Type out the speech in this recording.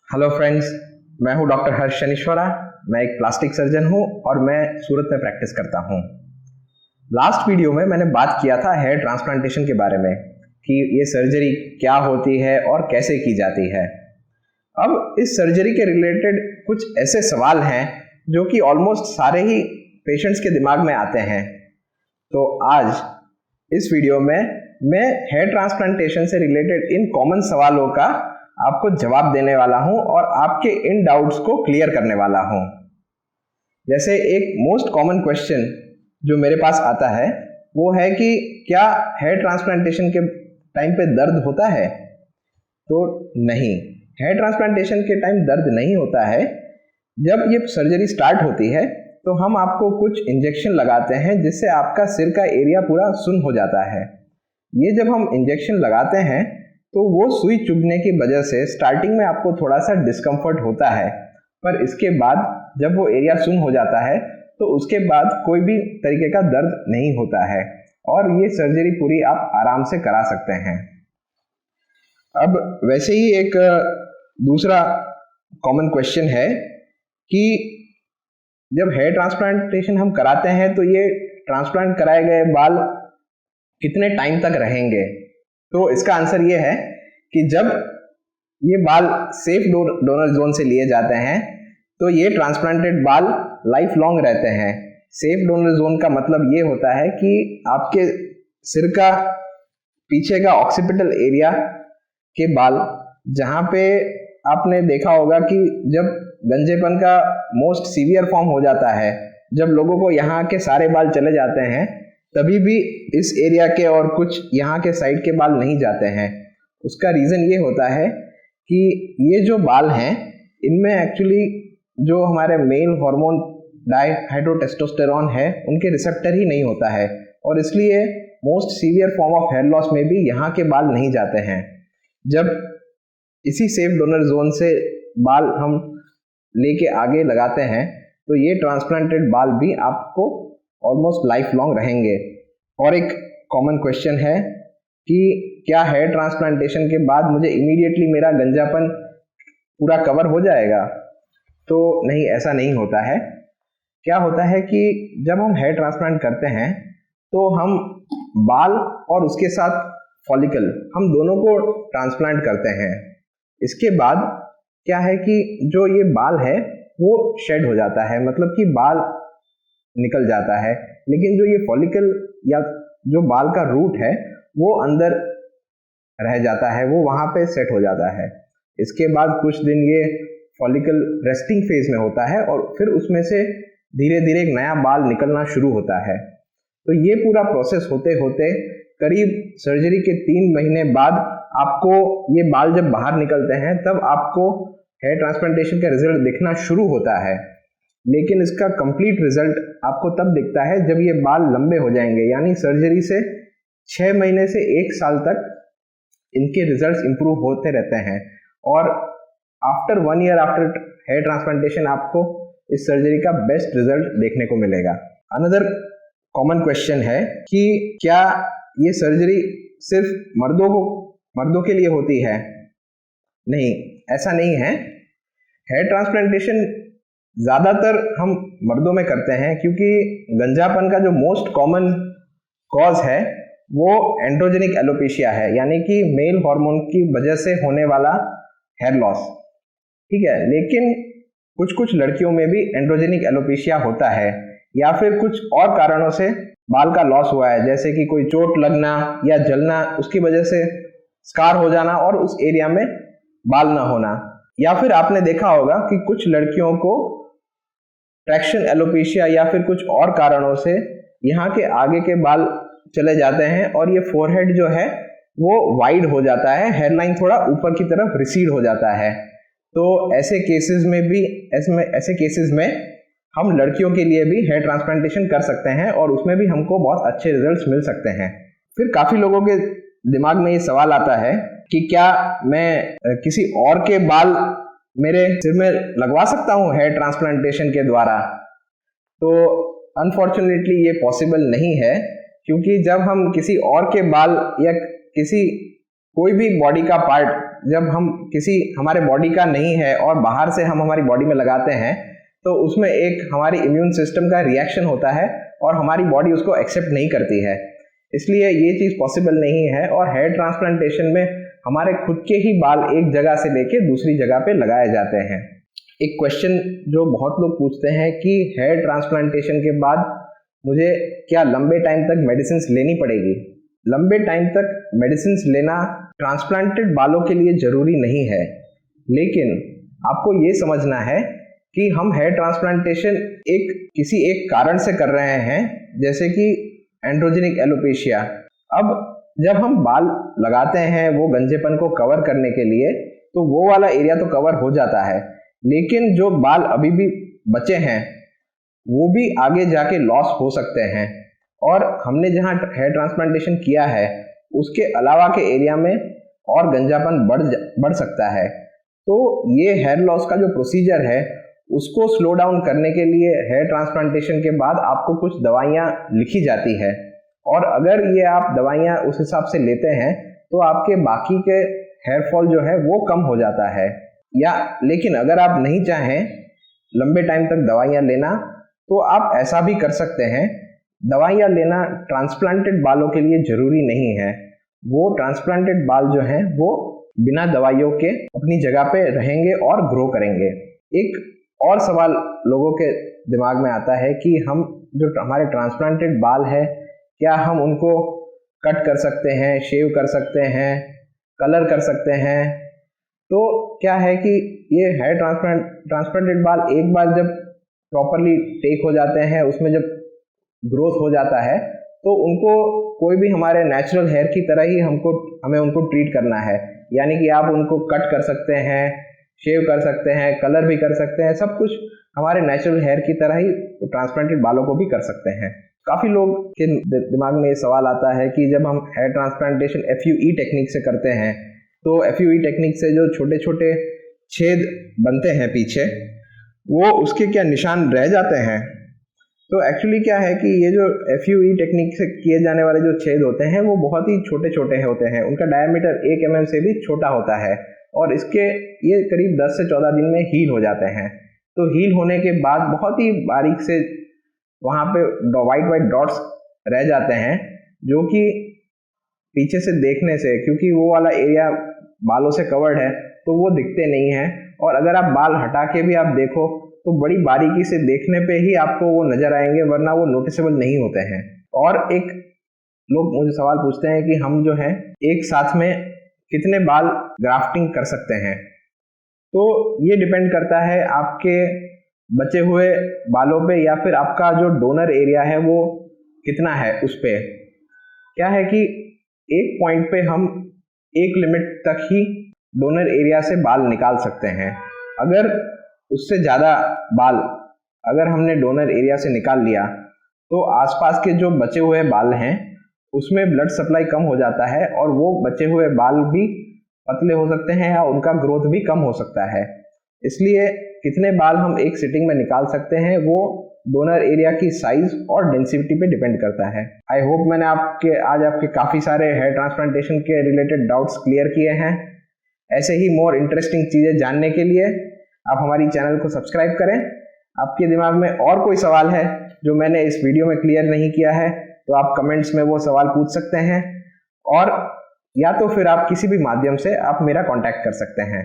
Hello friends, मैं हूं doctor हर्ष शनीश्वरा। मैं एक प्लास्टिक सर्जन हूं और मैं सूरत में प्रैक्टिस करता हूं। लास्ट वीडियो में मैंने बात किया था हेयर ट्रांसप्लांटेशन के बारे में कि ये सर्जरी क्या होती है और कैसे की जाती है। अब इस सर्जरी के रिलेटेड कुछ ऐसे सवाल हैं जो कि ऑलमोस्ट सारे ही पेशेंट्स के दिमाग में आते हैं। तो आज इस वीडियो में मैं हेयर ट्रांसप्लांटेशन से रिलेटेड इन कॉमन सवालों का आपको जवाब देने वाला हूं और आपके इन डाउट्स को क्लियर करने वाला हूं। जैसे एक मोस्ट कॉमन क्वेश्चन जो मेरे पास आता है वो है कि क्या हेयर ट्रांसप्लांटेशन के टाइम पे दर्द होता है? तो नहीं, हेयर ट्रांसप्लांटेशन के टाइम दर्द नहीं होता है। जब ये सर्जरी स्टार्ट होती है तो हम आपको कुछ इंजेक्शन लगाते हैं जिससे आपका सिर का एरिया पूरा सुन्न हो जाता है। ये जब हम इंजेक्शन लगाते हैं तो वो सुई चुभने की वजह से स्टार्टिंग में आपको थोड़ा सा डिस्कम्फर्ट होता है, पर इसके बाद जब वो एरिया सुन्न हो जाता है तो उसके बाद कोई भी तरीके का दर्द नहीं होता है और ये सर्जरी पूरी आप आराम से करा सकते हैं। अब वैसे ही एक दूसरा कॉमन क्वेश्चन है कि जब हेयर ट्रांसप्लांटेशन हम कराते हैं तो ये ट्रांसप्लांट कराए गए बाल कितने टाइम तक रहेंगे? तो इसका आंसर ये है कि जब ये बाल सेफ डोनर जोन से लिए जाते हैं तो ये ट्रांसप्लांटेड बाल लाइफ लॉन्ग रहते हैं। सेफ डोनर जोन का मतलब ये होता है कि आपके सिर का पीछे का ऑक्सीपिटल एरिया के बाल, जहाँ पे आपने देखा होगा कि जब गंजेपन का मोस्ट सीवियर फॉर्म हो जाता है, जब लोगों को यहाँ के सारे बाल चले जाते हैं, तभी भी इस एरिया के और कुछ यहाँ के साइड के बाल नहीं जाते हैं। उसका रीज़न ये होता है कि ये जो बाल हैं इनमें एक्चुअली जो हमारे मेल हार्मोन डायहाइड्रोटेस्टोस्टेरॉन है उनके रिसेप्टर ही नहीं होता है और इसलिए most severe form of hair loss में भी यहाँ के बाल नहीं जाते हैं। जब इसी सेफ डोनर जोन से बाल हम लेके आगे लगाते हैं तो ये ट्रांसप्लांटेड बाल भी आपको ऑलमोस्ट लाइफ लॉन्ग रहेंगे। और एक कॉमन क्वेश्चन है कि क्या हेयर ट्रांसप्लांटेशन के बाद मुझे इमीडिएटली मेरा गंजापन पूरा कवर हो जाएगा? तो नहीं, ऐसा नहीं होता है। क्या होता है कि जब हम हेयर ट्रांसप्लांट करते हैं तो हम बाल और उसके साथ फॉलिकल, हम दोनों को ट्रांसप्लांट करते हैं। इसके बाद क्या है कि जो ये बाल है वो शेड हो जाता है, मतलब कि बाल निकल जाता है, लेकिन जो ये फॉलिकल या जो बाल का रूट है वो अंदर रह जाता है, वो वहाँ पे सेट हो जाता है। इसके बाद कुछ दिन ये फॉलिकल रेस्टिंग फेज में होता है और फिर उसमें से धीरे धीरे एक नया बाल निकलना शुरू होता है। तो ये पूरा प्रोसेस होते होते करीब सर्जरी के 3 महीने बाद आपको ये बाल जब बाहर निकलते हैं तब आपको हेयर ट्रांसप्लांटेशन का रिजल्ट दिखना शुरू होता है। लेकिन इसका कंप्लीट रिजल्ट आपको तब दिखता है जब ये बाल लंबे हो जाएंगे, यानी सर्जरी से 6 महीने से 1 साल तक इनके रिजल्ट्स इंप्रूव होते रहते हैं और after 1 year after hair transplantation आपको इस सर्जरी का बेस्ट रिजल्ट देखने को मिलेगा। अनदर कॉमन क्वेश्चन है कि क्या ये सर्जरी सिर्फ मर्दों के लिए होती है? नहीं, ऐसा नहीं है। हेयर ट्रांसप्लांटेशन ज़्यादातर हम मर्दों में करते हैं क्योंकि गंजापन का जो मोस्ट कॉमन कॉज है वो एंड्रोजेनिक एलोपेशिया है, यानी कि मेल हार्मोन की वजह से होने वाला हेयर लॉस। ठीक है, लेकिन कुछ लड़कियों में भी एंड्रोजेनिक एलोपेशिया होता है या फिर कुछ और कारणों से बाल का लॉस हुआ है, जैसे कि कोई चोट लगना या जलना, उसकी वजह से स्कार हो जाना और उस एरिया में बाल ना होना, या फिर आपने देखा होगा कि कुछ लड़कियों को ट्रैक्शन एलोपेशिया या फिर कुछ और कारणों से यहाँ के आगे के बाल चले जाते हैं और ये फोरहेड जो है वो वाइड हो जाता है, हेयरलाइन थोड़ा ऊपर की तरफ रिसीड हो जाता है। तो ऐसे केसेस में हम लड़कियों के लिए भी हेयर ट्रांसप्लांटेशन कर सकते हैं और उसमें भी हमको बहुत अच्छे रिजल्ट्स मिल सकते हैं। फिर काफ़ी लोगों के दिमाग में ये सवाल आता है कि क्या मैं किसी और के बाल मेरे सिर में लगवा सकता हूँ हेयर ट्रांसप्लांटेशन के द्वारा? तो अनफॉर्चुनेटली ये पॉसिबल नहीं है, क्योंकि जब हम किसी और के बाल या कोई भी बॉडी का पार्ट जब हम किसी हमारे बॉडी का नहीं है और बाहर से हम हमारी बॉडी में लगाते हैं तो उसमें एक हमारी इम्यून सिस्टम का रिएक्शन होता है और हमारी बॉडी उसको एक्सेप्ट नहीं करती है, इसलिए ये चीज़ पॉसिबल नहीं है। और हेयर ट्रांसप्लांटेशन में हमारे खुद के ही बाल एक जगह से लेके दूसरी जगह पे लगाए जाते हैं। एक क्वेश्चन जो बहुत लोग पूछते हैं कि हेयर ट्रांसप्लांटेशन के बाद मुझे क्या लंबे टाइम तक मेडिसिन लेनी पड़ेगी? लंबे टाइम तक मेडिसिन लेना ट्रांसप्लांटेड बालों के लिए ज़रूरी नहीं है, लेकिन आपको ये समझना है कि हम हेयर ट्रांसप्लांटेशन किसी एक कारण से कर रहे हैं, जैसे कि एंड्रोजेनिक एलोपेशिया। अब जब हम बाल लगाते हैं वो गंजेपन को कवर करने के लिए, तो वो वाला एरिया तो कवर हो जाता है, लेकिन जो बाल अभी भी बचे हैं वो भी आगे जाके लॉस हो सकते हैं। और हमने जहाँ हेयर ट्रांसप्लांटेशन किया है उसके अलावा के एरिया में और गंजापन बढ़ सकता है। तो ये हेयर लॉस का जो प्रोसीजर है उसको स्लो डाउन करने के लिए हेयर ट्रांसप्लांटेशन के बाद आपको कुछ दवाइयाँ लिखी जाती है, और अगर ये आप दवाइयाँ उस हिसाब से लेते हैं तो आपके बाकी के हेयर फॉल जो है वो कम हो जाता है। लेकिन अगर आप नहीं चाहें लंबे टाइम तक दवाइयाँ लेना तो आप ऐसा भी कर सकते हैं। दवाइयाँ लेना ट्रांसप्लांटेड बालों के लिए ज़रूरी नहीं है, वो ट्रांसप्लांटेड बाल जो हैं वो बिना दवाइयों के अपनी जगह पे रहेंगे और ग्रो करेंगे। एक और सवाल लोगों के दिमाग में आता है कि हम जो हमारे ट्रांसप्लांटेड बाल है क्या हम उनको कट कर सकते हैं, शेव कर सकते हैं, कलर कर सकते हैं? तो क्या है कि ये हेयर ट्रांसप्लांटेड बाल एक बार जब प्रॉपरली टेक हो जाते हैं, उसमें जब ग्रोथ हो जाता है, तो उनको कोई भी हमारे नेचुरल हेयर की तरह ही हमें उनको ट्रीट करना है। यानी कि आप उनको कट कर सकते हैं, शेव कर सकते हैं, कलर भी कर सकते हैं, सब कुछ हमारे नेचुरल हेयर की तरह ही ट्रांसप्लांटेड बालों को भी कर सकते हैं। काफ़ी लोग के दिमाग में ये सवाल आता है कि जब हम हेयर ट्रांसप्लांटेशन FUE टेक्निक से करते हैं, तो FUE टेक्निक से जो छोटे छोटे छेद बनते हैं पीछे, वो उसके क्या निशान रह जाते हैं? तो एक्चुअली क्या है कि ये जो FUE टेक्निक से किए जाने वाले जो छेद होते हैं वो बहुत ही छोटे छोटे होते हैं, उनका डायमीटर 1 mm से भी छोटा होता है, और ये करीब 10 से 14 दिन में हील हो जाते हैं। तो हील होने के बाद बहुत ही बारीक से वहाँ पे वाइट डॉट्स रह जाते हैं, जो कि पीछे से देखने से, क्योंकि वो वाला एरिया बालों से कवर्ड है, तो वो दिखते नहीं हैं। और अगर आप बाल हटा के भी आप देखो तो बड़ी बारीकी से देखने पे ही आपको वो नज़र आएंगे, वरना वो नोटिसेबल नहीं होते हैं। और एक लोग मुझे सवाल पूछते हैं कि हम जो है एक साथ में कितने बाल ग्राफ्टिंग कर सकते हैं? तो ये डिपेंड करता है आपके बचे हुए बालों पे, या फिर आपका जो डोनर एरिया है वो कितना है उस पे। क्या है कि एक पॉइंट पे हम एक लिमिट तक ही डोनर एरिया से बाल निकाल सकते हैं। अगर उससे ज़्यादा बाल अगर हमने डोनर एरिया से निकाल लिया तो आसपास के जो बचे हुए बाल हैं उसमें ब्लड सप्लाई कम हो जाता है, और वो बचे हुए बाल भी पतले हो सकते हैं या उनका ग्रोथ भी कम हो सकता है। इसलिए कितने बाल हम एक सिटिंग में निकाल सकते हैं वो डोनर एरिया की साइज और डेंसिटी पे डिपेंड करता है। आई होप मैंने आज आपके काफ़ी सारे हेयर ट्रांसप्लांटेशन के रिलेटेड डाउट्स क्लियर किए हैं। ऐसे ही मोर इंटरेस्टिंग चीज़ें जानने के लिए आप हमारी चैनल को सब्सक्राइब करें। आपके दिमाग में और कोई सवाल है जो मैंने इस वीडियो में क्लियर नहीं किया है तो आप कमेंट्स में वो सवाल पूछ सकते हैं, और या तो फिर आप किसी भी माध्यम से आप मेरा कांटेक्ट कर सकते हैं।